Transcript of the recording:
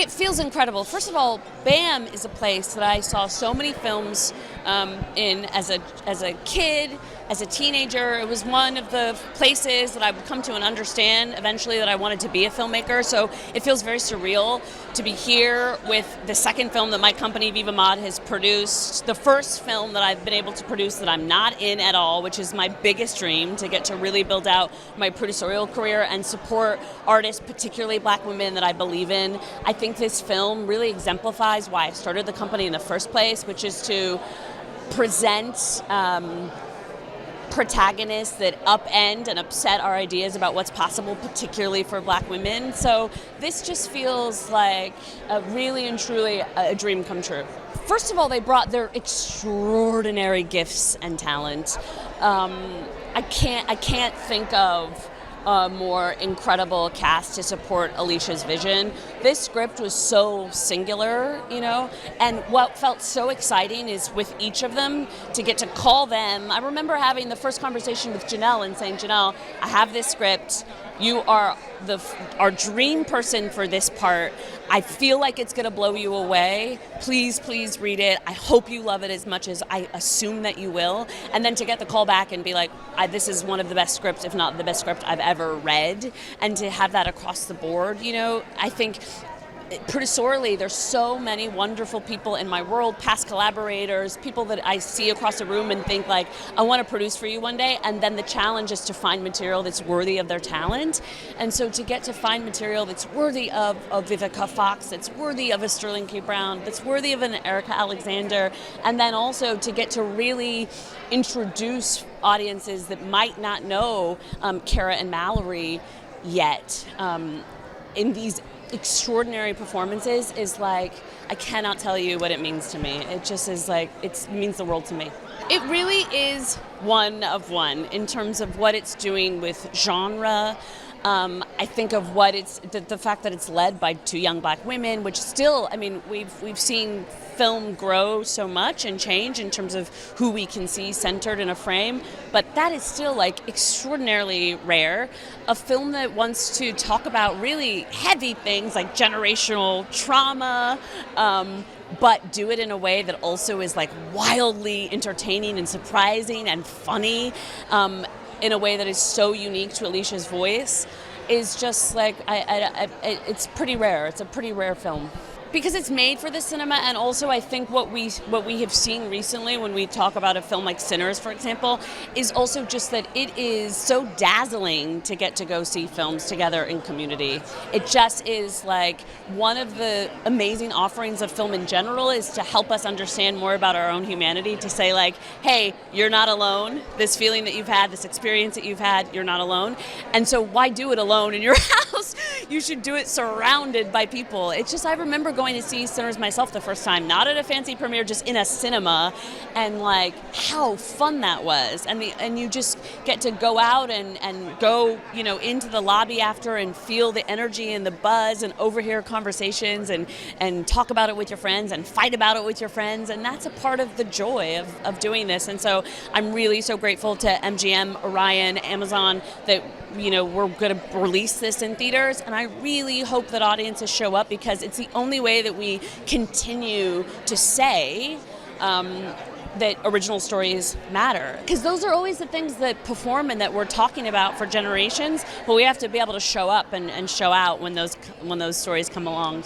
It feels incredible. First of all, BAM is a place that I saw so many films in as a kid, as a teenager. It was one of the places that I would come to and understand eventually that I wanted to be a filmmaker. So it feels very surreal to be here with the second film that my company Viva Mod has produced, the first film that I've been able to produce that I'm not in at all, which is my biggest dream, to get to really build out my producerial career and support artists, particularly Black women that I believe in. I think this film really exemplifies why I started the company in the first place, which is to present protagonists that upend and upset our ideas about what's possible, particularly for Black women. So this just feels like really and truly a dream come true. First of all, they brought their extraordinary gifts and talent. I can't think of a more incredible cast to support Alicia's vision. This script was so singular, and what felt so exciting is with each of them to get to call them. I remember having the first conversation with Janelle and saying, Janelle, I have this script. You are our dream person for this part. I feel like it's going to blow you away. Please read it. I hope you love it as much as I assume that you will. And then to get the call back and be like, this is one of the best scripts, if not the best script I've ever read. And to have that across the board, I think producerially, there's so many wonderful people in my world, past collaborators, people that I see across the room and think like, I want to produce for you one day. And then the challenge is to find material that's worthy of their talent. And so to get to find material that's worthy of Vivica Fox, that's worthy of a Sterling K. Brown, that's worthy of an Erica Alexander, and then also to get to really introduce audiences that might not know Kara and Mallory yet in these extraordinary performances is like, I cannot tell you what it means to me. It just is like, it means the world to me. It really is one of one in terms of what it's doing with genre. I think of what it's the fact that it's led by two young Black women, which still, we've seen film grow so much and change in terms of who we can see centered in a frame, but that is still like extraordinarily rare. A film that wants to talk about really heavy things like generational trauma, but do it in a way that also is like wildly entertaining and surprising and funny, in a way that is so unique to Alicia's voice, is just like, it's pretty rare. It's a pretty rare film. Because it's made for the cinema, and also I think what we have seen recently when we talk about a film like Sinners, for example, is also just that it is so dazzling to get to go see films together in community. It just is like one of the amazing offerings of film in general is to help us understand more about our own humanity, to say like, hey, you're not alone. This feeling that you've had, this experience that you've had, you're not alone. And so why do it alone in your house? You should do it surrounded by people. It's just, I remember going to see Sinners myself the first time, not at a fancy premiere, just in a cinema, and like how fun that was. And you just get to go out and go, into the lobby after and feel the energy and the buzz and overhear conversations and talk about it with your friends and fight about it with your friends. And that's a part of the joy of doing this. And so I'm really so grateful to MGM, Orion, Amazon that we're going to release this in theaters, and I really hope that audiences show up, because it's the only way that we continue to say that original stories matter. Because those are always the things that perform and that we're talking about for generations, but we have to be able to show up and show out when those stories come along.